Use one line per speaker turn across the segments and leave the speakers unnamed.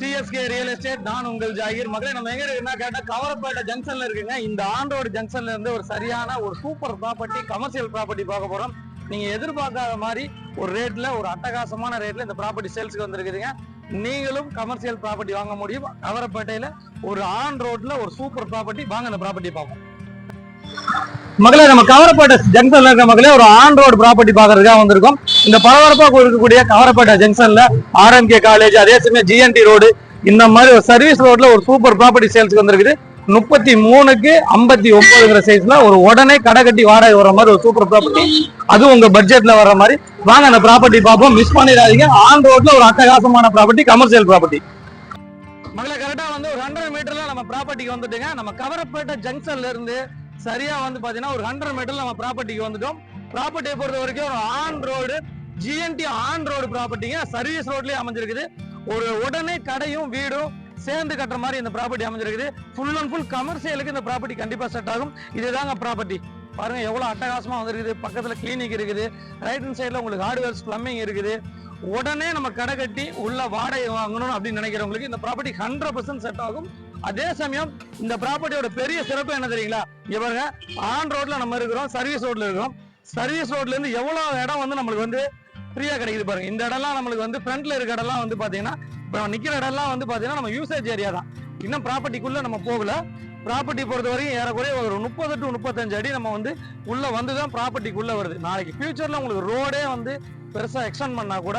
CSK real estate. நான் உங்கள் ஜாகிர். மகளே, நம்ம எங்க இருக்குன்னா கேட்டா கவரப்பேட்டை ஜங்ஷன்ல இருக்குங்க. இந்த ஆண்டோடு ஜங்ஷன்ல இருந்து ஒரு சரியான ஒரு சூப்பர் ப்ராப்பர்ட்டி, கமர்ஷியல் ப்ராப்பர்ட்டி பார்க்க போறோம். நீங்க எதிர்பார்க்காத மாதிரி ஒரு ரேட்ல, ஒரு அட்டகாசமான ரேட்ல இந்த ப்ராப்பர்ட்டி சேல்ஸ்க்கு வந்திருக்குதுங்க. நீங்களும் கமர்ஷியல் ப்ராப்பர்ட்டி வாங்க முடியும். கவரப்பேட்டையில ஒரு ஆன் ரோட்ல ஒரு சூப்பர் ப்ராப்பர்ட்டி. வாங்க அந்த ப்ராப்பர்ட்டி பார்ப்போம். மகளே, நம்ம கவரப்பேட்டை ஜங்ஷன்ல இருக்க மகளே ஒரு ஆன் ரோடு ப்ராப்பர்ட்டி பாக்குறதுக்காக வந்திருக்கோம். இந்த பரபரப்பா இருக்கக்கூடிய கவரப்பேட்டை ஜங்ஷன்ல ஆர்எம்கே காலேஜ், அதே சமயம் ஜிஎன்டி ரோடு, இந்த மாதிரி ஒரு சர்வீஸ் ரோட்ல ஒரு சூப்பர் ப்ராப்பர்ட்டி சேல்ஸ்க்கு வந்திருக்குது. 33க்கு 59ங்கிற சைஸ்ல ஒரு உடனே கடை கட்டி வாடகை வர மாதிரி ஒரு சூப்பர் ப்ராப்பர்ட்டி. அதுவும் உங்க பட்ஜெட்ல வர மாதிரி. வாங்க அந்த ப்ராப்பர்ட்டி பார்ப்போம். மிஸ் பண்ணிடாதீங்க. ஆன் ரோட்ல ஒரு அட்டகாசமான ப்ராப்பர்ட்டி, கமர்ஷியல் ப்ராப்பர்ட்டி. மகளை கரெக்டா வந்து ஒரு 100 மீட்டர்ல நம்ம ப்ராப்பர்ட்டிக்கு வந்துட்டுங்க. நம்ம கவரப்பேட்டை ஜங்ஷன்ல இருந்து சரியா வந்து பாத்தீங்கன்னா ஒரு 100 மீட்டர்ல நம்ம ப்ராப்பர்ட்டிக்கு வந்துட்டோம். ப்ராப்பர்ட்டியை பொறுத்த வரைக்கும் ஒரு on road, GNT on road ப்ராப்பர்ட்டிங்க. சர்வீஸ் ரோட்லயே அமைஞ்சிருக்குது. ஒரு உடனே கடையும் வீடும் சேர்ந்து கட்டுற மாதிரி இந்த ப்ராப்பர்ட்டி அமைஞ்சிருக்குது. ஃபுல் அண்ட் ஃபுல் கமர்ஷியலுக்கு இந்த ப்ராப்பர்ட்டி கண்டிப்பா செட் ஆகும். இதுதாங்க ப்ராப்பர்ட்டி. பாருங்க எவ்வளவு அட்டகாசமா வந்திருக்குது. பக்கத்துல கிளினிக் இருக்குது. ரைட் ஹேண்ட் சைட்ல உங்களுக்கு ஹார்ட்வேர்ஸ், பிளம்பிங் இருக்குது. உடனே நம்ம கடை கட்டி உள்ள வாடகை வாங்கணும் அப்படின்னு நினைக்கிறவங்களுக்கு இந்த ப்ராப்பர்ட்டி 100% செட் ஆகும். அதே சமயம் இந்த ப்ராப்பர்ட்டியோட பெரிய சிறப்பு என்ன தெரியுங்களா? இவங்க ஆன் ரோட்ல நம்ம இருக்கிறோம், சர்வீஸ் ரோட்ல இருக்கிறோம். சர்வீஸ் ரோட்ல இருந்து எவ்வளவு இடம் வந்து நம்மளுக்கு வந்து ஃப்ரீயா கிடைக்குது பாருங்க. இந்த இடம்லாம் நம்மளுக்கு வந்து ஃப்ரண்ட்ல இருக்க இடம்லாம் வந்து பாத்தீங்கன்னா, இப்போ நிக்கிற இடம்லாம் வந்து பாத்தீங்கன்னா நம்ம யூசேஜ் ஏரியா தான். இன்னும் ப்ராப்பர்ட்டிக்குள்ள நம்ம போகல. ப்ராப்பர்ட்டி பொறுத்த வரைக்கும் ஏறக்குறைய ஒரு 30 to 35 அடி நம்ம வந்து உள்ள வந்துதான் ப்ராப்பர்ட்டிக்குள்ள வருது. நாளைக்கு ஃபியூச்சர்ல உங்களுக்கு ரோடே வந்து பெருசா எக்ஸ்டெண்ட் பண்ணா கூட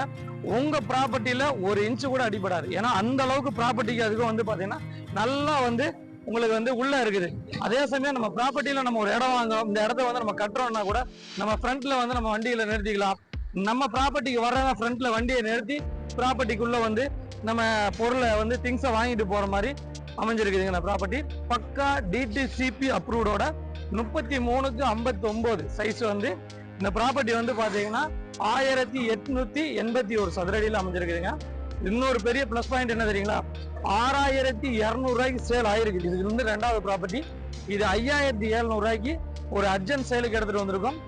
உங்க ப்ராப்பர்ட்டியில ஒரு இன்ச்சு கூட அடிபடாது. ஏன்னா அந்த அளவுக்கு ப்ராப்பர்ட்டிக்கு அதுக்கும் வந்து பாத்தீங்கன்னா நல்லா வந்து உங்களுக்கு வந்து உள்ள இருக்குது. அதே சமயம் நம்ம ப்ராப்பர்ட்டியில நம்ம ஒரு இடம் வாங்குறோம், இந்த இடத்த வந்து நம்ம கட்டுறோம்னா கூட நம்ம ஃப்ரண்ட்ல வந்து நம்ம வண்டியில நிறுத்திக்கலாம். நம்ம ப்ராப்பர்ட்டிக்கு வர்றவங்க ஃப்ரண்ட்ல வண்டியை நிறுத்தி ப்ராப்பர்ட்டிக்குள்ள வந்து நம்ம பொருளை வந்து திங்ஸை வாங்கிட்டு போற மாதிரி அமைஞ்சிருக்குதுங்க. இந்த ப்ராப்பர்ட்டி பக்கா டிடிசிபி அப்ரூவ்டோட 33க்கு 59 சைஸ் வந்து இந்த ப்ராப்பர்ட்டி வந்து பாத்தீங்கன்னா 1881 சதுரடியில் அமைஞ்சிருக்குதுங்க. இன்னொரு பெரிய பிளஸ் பாயிண்ட் என்ன தெரியுங்களா? 6200 ரூபாய்க்கு சேல் ஆயிருக்கு. இது வந்து 2வது ப்ராப்பர்ட்டி. இது 5700 ரூபாய்க்கு ஒரு அர்ஜென்ட் சேலுக்கு எடுத்துட்டு வந்திருக்கோம்.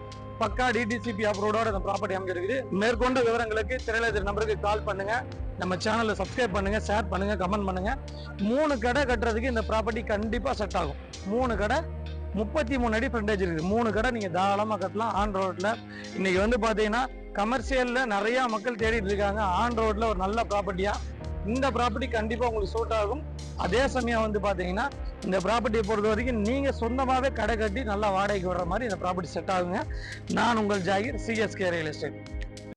பக்கா டிடிசிபி அப்ரூவோட இந்த ப்ராப்பர்ட்டி அமைஞ்சிருக்குது. மேற்கொண்ட விவரங்களுக்கு திரையில இருக்கிற நம்பருக்கு கால் பண்ணுங்க. நம்ம சேனலை சப்ஸ்கிரைப் பண்ணுங்க, ஷேர் பண்ணுங்க, கமெண்ட் பண்ணுங்க. 3 கடை கட்டுறதுக்கு இந்த ப்ராப்பர்ட்டி கண்டிப்பா செட் ஆகும். 3 கடை 33 அடி ஃப்ரண்டேஜ் இருக்குது. 3 கடை நீங்க தாராளமா கட்டலாம் ஆன் ரோட்ல. இன்னைக்கு வந்து பாத்தீங்கன்னா கமர்ஷியல்ல நிறைய மக்கள் தேடிட்டு இருக்காங்க. ஆன் ரோட்ல ஒரு நல்ல ப்ராப்பர்ட்டியா இந்த ப்ராப்பர்ட்டி கண்டிப்பா உங்களுக்கு சூட் ஆகும். அதே சமயம் வந்து பாத்தீங்கன்னா இந்த ப்ராப்பர்ட்டியை பொறுத்த வரைக்கும் நீங்க சொந்தமாவே கடை கட்டி நல்லா வாடகைக்கு வர்ற மாதிரி இந்த ப்ராப்பர்ட்டி செட் ஆகுங்க. நான் உங்கள் ஜாகிர், சிஎஸ்கே ரியல் எஸ்டேட்.